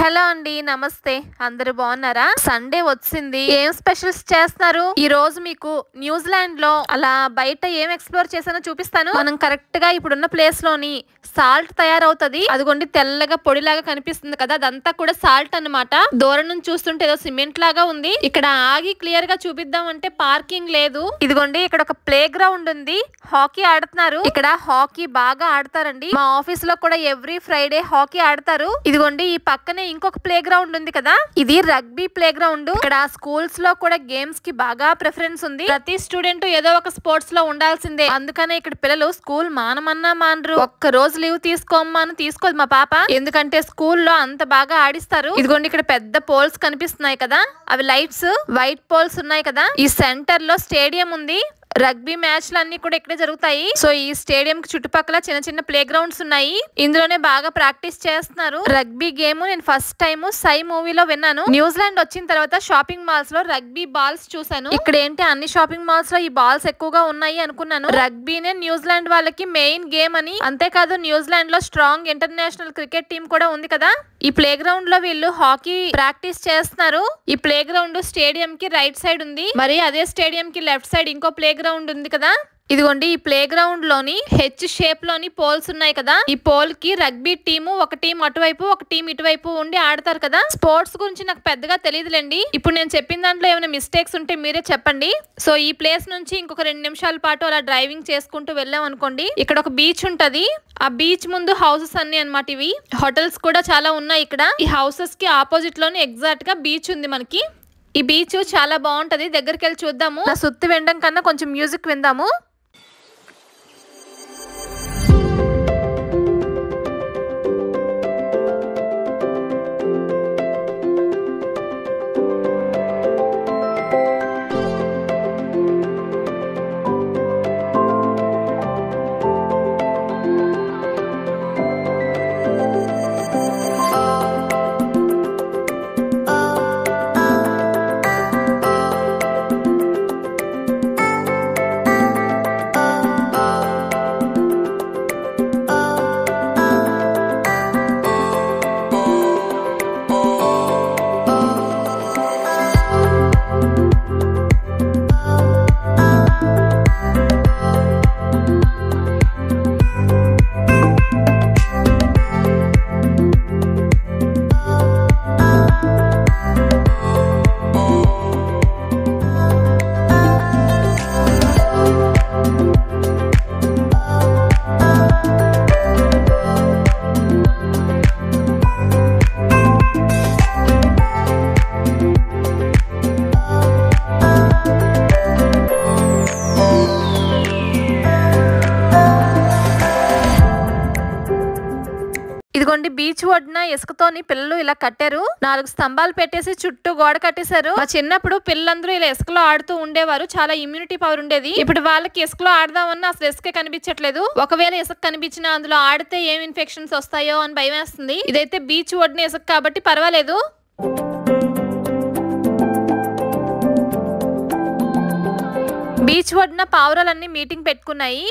Hello అండి, నమస్తే. అందరూ బాగున్నారా? సండే వచ్చింది, ఏం స్పెషల్స్ చేస్తున్నారు? ఈ రోజు మీకు న్యూజిలాండ్ లో అలా బయట ఏం ఎక్స్ప్లోర్ చేసానో చూపిస్తాను. మనం కరెక్ట్ గా ఇప్పుడున్న ప్లేస్ లోని సాల్ట్ తయారవుతుంది. అదిగోండి, తెల్లగా పొడిలాగా కనిపిస్తుంది కదా, అదంతా కూడా సాల్ట్ అన్నమాట. దూరం నుంచి చూస్తుంటే ఏదో సిమెంట్ లాగా ఉంది. ఇక్కడ ఆగి క్లియర్ గా చూపిద్దాం అంటే పార్కింగ్ లేదు. ఇదిగోండి, ఇక్కడ ఒక ప్లే గ్రౌండ్ ఉంది, హాకీ ఆడుతున్నారు. ఇక్కడ హాకీ బాగా ఆడతారండి. మా ఆఫీస్ లో కూడా ఎవ్రీ ఫ్రైడే హాకీ ఆడతారు. ఇదిగోండి, ఈ పక్కనే ఇంకొక ప్లే గ్రౌండ్ ఉంది కదా, ఇది రగ్బీ ప్లే గ్రౌండ్. ఇక్కడ స్కూల్స్ లో కూడా గేమ్స్ కి బాగా ప్రిఫరెన్స్ ఉంది. ప్రతి స్టూడెంట్ ఏదో ఒక స్పోర్ట్స్ లో ఉండాల్సిందే. అందుకనే ఇక్కడ పిల్లలు స్కూల్ మానమన్నా మానరు. ఒక్క రోజు లీవ్ తీసుకోమని తీసుకోదు మా పాప, ఎందుకంటే స్కూల్లో అంత బాగా ఆడిస్తారు. ఇదిగోండి, ఇక్కడ పెద్ద పోల్స్ కనిపిస్తున్నాయి కదా, అవి లైట్స్, వైట్ పోల్స్ ఉన్నాయి కదా. ఈ సెంటర్ లో స్టేడియం ఉంది. రగ్బీ మ్యాచ్లు అన్ని కూడా ఇక్కడే జరుగుతాయి. సో ఈ స్టేడియం కి చుట్టుపక్కల చిన్న చిన్న ప్లే గ్రౌండ్స్ ఉన్నాయి. ఇందులోనే బాగా ప్రాక్టీస్ చేస్తున్నారు. రగ్బీ గేమ్ నేను ఫస్ట్ టైం సై మూవీలో విన్నాను. న్యూజిలాండ్ వచ్చిన తర్వాత షాపింగ్ మాల్స్ లో రగ్బీ బాల్స్ చూసాను. ఇక్కడ ఏంటి, అన్ని షాపింగ్ మాల్స్ లో ఈ బాల్స్ ఎక్కువగా ఉన్నాయి అనుకున్నాను. రగ్బీనే న్యూజిలాండ్ వాళ్ళకి మెయిన్ గేమ్ అని. అంతేకాదు, న్యూజిలాండ్ లో స్ట్రాంగ్ ఇంటర్నేషనల్ క్రికెట్ టీం కూడా ఉంది కదా. ఈ ప్లే గ్రౌండ్ లో వీళ్ళు హాకీ ప్రాక్టీస్ చేస్తున్నారు. ఈ ప్లే గ్రౌండ్ స్టేడియం కి రైట్ సైడ్ ఉంది. మరి అదే స్టేడియం కి లెఫ్ట్ సైడ్ ఇంకో ప్లే గ్రౌండ్ ఉంది కదా. ఇదిగోండి, ఈ ప్లే గ్రౌండ్ లోని హెచ్ షేప్ లోని పోల్స్ ఉన్నాయి కదా. ఈ పోల్ కి రగ్బీ టీము, ఒక టీం అటువైపు ఒక టీం ఇటువైపు ఉండి ఆడతారు కదా. స్పోర్ట్స్ గురించి నాకు పెద్దగా తెలియదులేండి. ఇప్పుడు నేను చెప్పిన దాంట్లో ఏమైనా మిస్టేక్స్ ఉంటే మీరే చెప్పండి. సో ఈ ప్లేస్ నుంచి ఇంకొక 2 నిమిషాల పాటు అలా డ్రైవింగ్ చేసుకుంటూ వెళ్ళాం అనుకోండి, ఇక్కడ ఒక బీచ్ ఉంటది. ఆ బీచ్ ముందు హౌసెస్ అన్ని అన్నమాట. ఇవి హోటల్స్ కూడా చాలా ఉన్నాయి ఇక్కడ. ఈ హౌసెస్ కి ఆపోజిట్ లోని ఎగ్జాక్ట్ గా బీచ్ ఉంది మనకి. ఈ బీచ్ చాలా బాగుంటది, దగ్గరికి వెళ్ళి చూద్దాము. నా సుత్తి వినడం కన్నా కొంచెం మ్యూజిక్ విందాము. ఇదిగోండి, బీచ్ ఒడ్డున ఇసుకతోని పిల్లలు ఇలా కట్టారు. 4 స్తంభాలు పెట్టేసి చుట్టూ గోడ కట్టేశారు. మా చిన్నప్పుడు పిల్లలందరూ ఇలా ఇసుకలో ఆడుతూ ఉండేవారు. చాలా ఇమ్యూనిటీ పవర్ ఉండేది. ఇప్పుడు వాళ్ళకి ఇసుకలో ఆడదామన్నా అసలు ఇసుకే కనిపించట్లేదు. ఒకవేళ ఇసుక కనిపించినా అందులో ఆడితే ఏం ఇన్ఫెక్షన్స్ వస్తాయో అని భయం వేస్తుంది. ఇదైతే బీచ్ ఒడ్డున ఇసుక కాబట్టి పర్వాలేదు. బీచ్ ఒడ్డున పావురాలన్నీ మీటింగ్ పెట్టుకున్నాయి.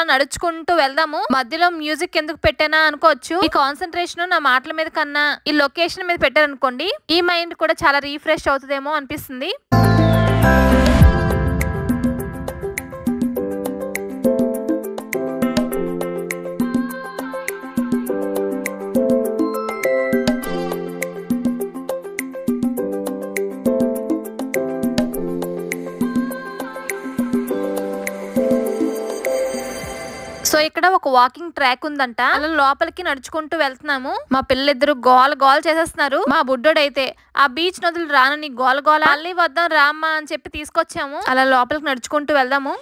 నడుచుకుంటూ వెళ్దాము. మధ్యలో మ్యూజిక్ ఎందుకు పెట్టానా అనుకోవచ్చు. ఈ కాన్సన్ట్రేషన్ నా మాటల మీద కన్నా ఈ లొకేషన్ మీద పెట్టారనుకోండి, ఈ మైండ్ కూడా చాలా రీఫ్రెష్ అవుతుందేమో అనిపిస్తుంది. సో ఇక్కడ ఒక వాకింగ్ ట్రాక్ ఉందంట. అలా లోపలికి నడుచుకుంటూ వెళ్తున్నాము. మా పిల్లలిద్దరు గోల గోల చేసేస్తున్నారు. మా బుడ్డోడైతే ఆ బీచ్ నదులు రానని గోల గోల, మళ్ళీ వద్దాం రామ్మా అని చెప్పి తీసుకొచ్చాము. అలా లోపలికి నడుచుకుంటూ వెళ్దాము.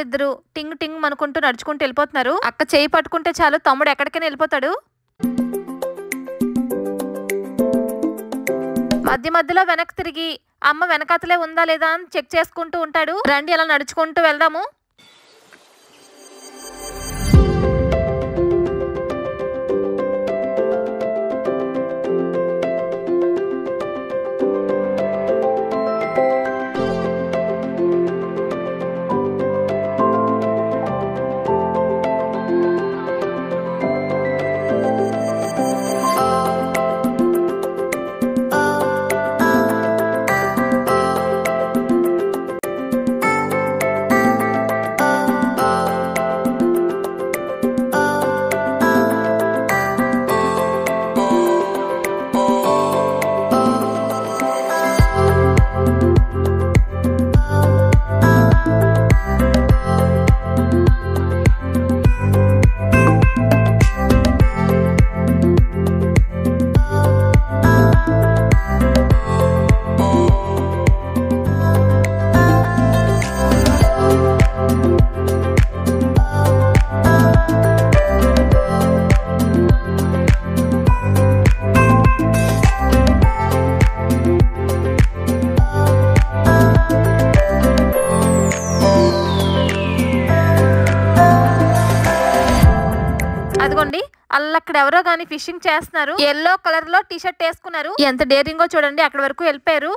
వాళ్ళిద్దరు టింగ్ టింగ్ అనుకుంటూ నడుచుకుంటూ వెళ్ళిపోతున్నారు. అక్క చేయి పట్టుకుంటే చాలు తమ్ముడు ఎక్కడికైనా వెళ్ళిపోతాడు. మధ్య మధ్యలో వెనక్కి తిరిగి అమ్మ వెనకాతలే ఉందా లేదా అని చెక్ చేసుకుంటూ ఉంటాడు. రండి అలా నడుచుకుంటూ వెళ్దాము. అదిగోండి అక్కడ ఎవరో గానీ ఫిషింగ్ చేస్తున్నారు. ఎల్లో కలర్ లో టీ షర్ట్ వేసుకున్నారు. ఎంత డేరింగో చూడండి, అక్కడ వరకు వెళ్ళిపోయారు.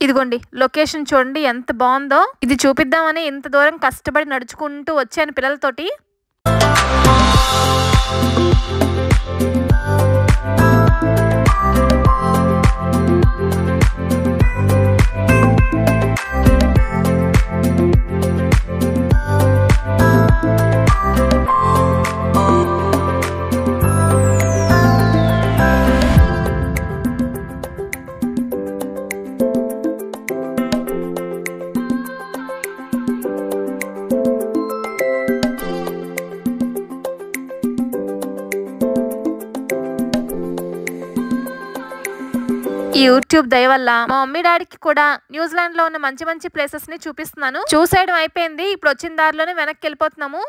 ఇదిగోండి లొకేషన్ చూడండి ఎంత బాగుందో. ఇది చూపిద్దామని ఇంత దూరం కష్టపడి నడుచుకుంటూ వచ్చాను పిల్లలతోటి. ఈ యూట్యూబ్ దయ వల్ల మా మమ్మీ డాడీకి కూడా న్యూజిలాండ్ లో ఉన్న మంచి మంచి ప్లేసెస్ ని చూపిస్తున్నాను. చూసేయడం అయిపోయింది, ఇప్పుడు వచ్చిన దారిలోనే వెనక్కి వెళ్ళిపోతున్నాము.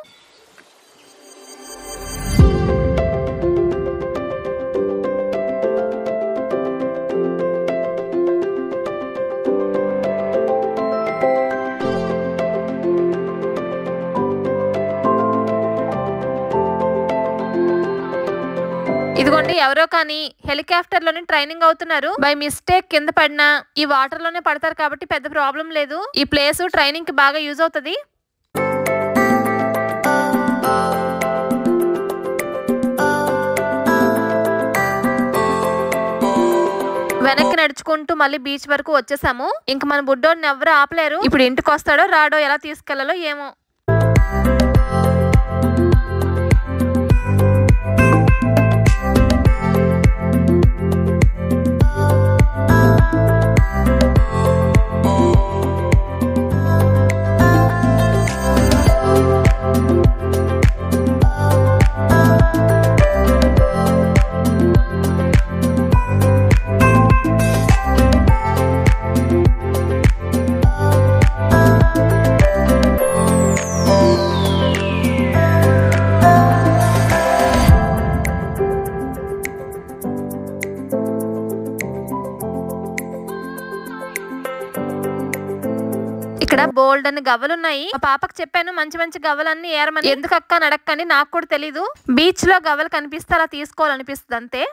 ఇదిగోండి ఎవరో కానీ హెలికాప్టర్ లోనే ట్రైనింగ్ అవుతున్నారు. బై మిస్టేక్ కింద పడినా ఈ వాటర్ లోనే పడతారు కాబట్టి పెద్ద ప్రాబ్లం లేదు. ఈ ప్లేస్ ట్రైనింగ్ కి బాగా యూజ్ అవుతుంది. వెనక్కి నడుచుకుంటూ మళ్ళీ బీచ్ వరకు వచ్చేసాము. ఇంక మన బుడ్డోడిని ఎవరు ఆపలేరు. ఇప్పుడు ఇంటికి వస్తాడో రాడో, ఎలా తీసుకెళ్లాలో ఏమో. ఇక్కడ బోల్డ్ అని గవ్వలున్నాయి. మా పాపకు చెప్పాను మంచి మంచి గవ్వలన్నీ ఏరమని. ఎందుకు అక్క నడక్కని నాకు కూడా తెలీదు. బీచ్ లో గవ్వలు కనిపిస్తే అలా తీసుకోవాలనిపిస్తుంది అంతే.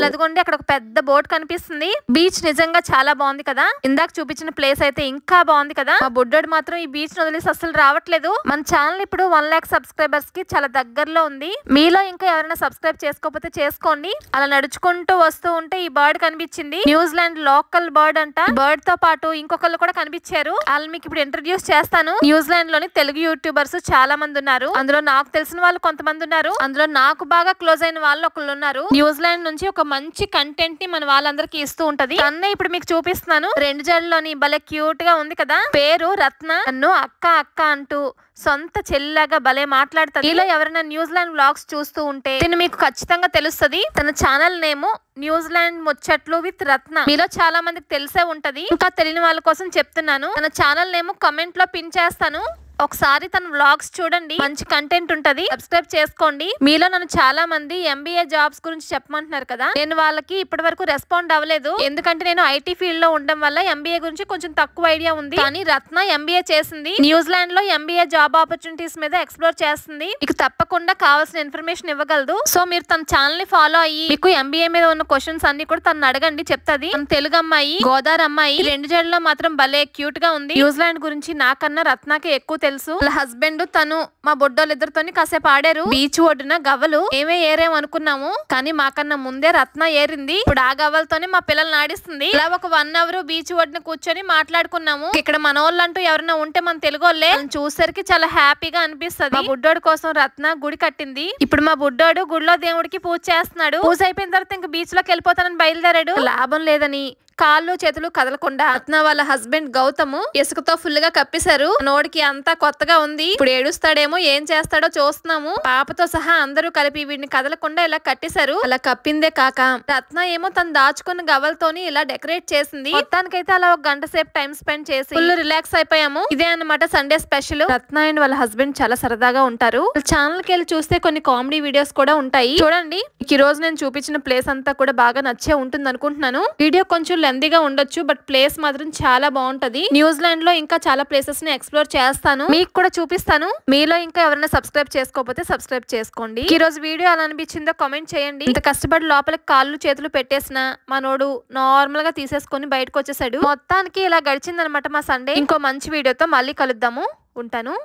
అసలు అదిగోండి అక్కడ ఒక పెద్ద బోట్ కనిపిస్తుంది. బీచ్ నిజంగా చాలా బాగుంది కదా. ఇందాక చూపించిన ప్లేస్ అయితే ఇంకా బాగుంది కదా. మా బుడ్డోడు మాత్రం ఈ బీచ్ వదిలేసి అసలు రావట్లేదు. మన ఛానల్ ఇప్పుడు 1 lakh సబ్స్క్రైబర్స్ కి చాలా దగ్గరలో ఉంది. మీలో ఇంకా ఎవరైనా సబ్స్క్రైబ్ చేసుకోకపోతే చేసుకోండి. అలా నడుచుకుంటూ వస్తూ ఉంటే ఈ బర్డ్ కనిపించింది. న్యూజిలాండ్ లోకల్ బర్డ్ అంట. బర్డ్ తో పాటు ఇంకొకళ్ళు కూడా కనిపించారు. వాళ్ళు మీకు ఇప్పుడు ఇంట్రడ్యూస్ చేస్తాను. న్యూజిలాండ్ లోని తెలుగు యూట్యూబర్స్ చాలా మంది ఉన్నారు. అందులో నాకు తెలిసిన వాళ్ళు కొంతమంది ఉన్నారు. అందులో నాకు బాగా క్లోజ్ అయిన వాళ్ళు ఒకళ్ళు ఉన్నారు. న్యూజిలాండ్ నుంచి ఒక మంచి కంటెంట్ ని మన వాళ్ళందరికీ ఇస్తూ ఉంటది. తన్నే ఇప్పుడు మీకు చూపిస్తున్నాను. 2 జడలోని భలే క్యూట్ గా ఉంది కదా. పేరు రత్న. నన్ను అక్క అక్క అంటూ సొంత చెల్లిలాగా భలే మాట్లాడుతుంది. ఇలా ఎవరైనా న్యూజిలాండ్ వ్లాగ్స్ చూస్తూ ఉంటే దీన్ని మీకు ఖచ్చితంగా తెలుస్తుంది. తన ఛానల్ నేమో న్యూజిలాండ్ ముచ్చట్లు విత్ రత్న. మీలో చాలా మందికి తెలిసే ఉంటది. ఇంకా తెలియని వాళ్ళ కోసం చెప్తున్నాను. తన ఛానల్ నేమో కమెంట్ లో పిన్ చేస్తాను. ఒకసారి తన వ్లాగ్స్ చూడండి. మంచి కంటెంట్ ఉంటది. సబ్స్క్రైబ్ చేసుకోండి. మీలో నన్ను చాలా మంది MBA జాబ్స్ గురించి చెప్పమంటున్నారు కదా. నేను వాళ్ళకి ఇప్పటి వరకు రెస్పాండ్ అవ్వలేదు. ఎందుకంటే నేను IT ఫీల్డ్ లో ఉండడం వల్ల MBA గురించి కొంచెం తక్కువ ఐడియా ఉంది. కానీ రత్న MBA చేసింది. న్యూజిలాండ్ లో MBA జాబ్ ఆపర్చునిటీస్ మీద ఎక్స్ప్లోర్ చేస్తుంది. మీకు తప్పకుండా కావాల్సిన ఇన్ఫర్మేషన్ ఇవ్వగలదు. సో మీరు తన ఛానల్ ని ఫాలో అయ్యి మీకు MBA మీద ఉన్న క్వశ్చన్స్ అన్ని కూడా తను అడగండి. చెప్తాది. తన తెలుగు అమ్మాయి, గోదావరి అమ్మాయి. 2 జడలో మాత్రం భలే క్యూట్ గా ఉంది. న్యూజిలాండ్ గురించి నాకన్నా రత్నకి ఎక్కువ తెలుసు. వాళ్ళ హస్బెండ్ తను మా బొడ్డోళ్ళిద్దరితోని కాసేపు ఆడారు. బీచ్ ఒడ్డున గవ్వలు ఏరేం అనుకున్నాము. కానీ మాకన్నా ముందే రత్న ఏరింది. ఇప్పుడు ఆ గవ్వలతోనే మా పిల్లల్ని ఆడిస్తుంది. ఇలా ఒక 1 hour బీచ్ ఒడ్డున కూర్చొని మాట్లాడుకున్నాము. ఇక్కడ మన వాళ్ళంటూ ఎవరైనా ఉంటే మన తెలుగు వాళ్ళే. చూసేసరికి చాలా హ్యాపీగా అనిపిస్తుంది. మా బుడ్డోడు కోసం రత్న గుడి కట్టింది. ఇప్పుడు మా బుడ్డోడు గుడిలో దేవుడికి పూజ చేస్తున్నాడు. పూజ అయిపోయిన తర్వాత ఇంకా బీచ్ లోకి వెళ్ళిపోతానని బయలుదేరాడు. లాభం లేదని కాళ్ళు చేతులు కదలకుండా రత్న వాళ్ళ హస్బెండ్ గౌతమ్ ఇసుకతో ఫుల్ గా కప్పేశారు. నోడికి అంతా కొత్తగా ఉంది. ఇప్పుడు ఏడుస్తాడేమో, ఏం చేస్తాడో చూస్తున్నాము. పాపతో సహా అందరూ కలిపి వీడిని కదలకుండా ఇలా కట్టేశారు. అలా కప్పిందే కాక రత్న ఏమో తను దాచుకున్న గవ్వలతోని ఇలా డెకరేట్ చేసింది. మొత్తానికైతే అలా 1 గంట సేపు టైం స్పెండ్ చేసి ఫుల్ రిలాక్స్ అయిపోయాము. ఇదే అన్నమాట సండే స్పెషల్. రత్న అండ్ వాళ్ళ హస్బెండ్ చాలా సరదాగా ఉంటారు. ఛానల్ కి వెళ్ళి చూస్తే కొన్ని కామెడీ వీడియోస్ కూడా ఉంటాయి. చూడండి. ఈ రోజు నేను చూపించిన ప్లేస్ అంతా కూడా బాగా నచ్చే ఉంటుంది అనుకుంటున్నాను. వీడియో కొంచెం లెందీగా ఉండొచ్చు, బట్ ప్లేస్ మాత్రం చాలా బాగుంటది. న్యూజిలాండ్ లో ఇంకా చాలా ప్లేసెస్ ని ఎక్స్ప్లోర్ చేస్తాను, మీకు కూడా చూపిస్తాను. మీలో ఇంకా ఎవరైనా సబ్స్క్రైబ్ చేసుకోకపోతే సబ్స్క్రైబ్ చేసుకోండి. ఈ రోజు వీడియో ఎలా అనిపించిందో కామెంట్ చేయండి. ఇంత కష్టపడి లోపలికి కాళ్ళు చేతులు పెట్టేసిన మనోడు నార్మల్ గా తీసేసుకొని బయటకు వచ్చేసాడు. మొత్తానికి ఇలా గడిచిందనమాట మా సండే. ఇంకో మంచి వీడియోతో మళ్ళీ కలుద్దాము. ఉంటాను.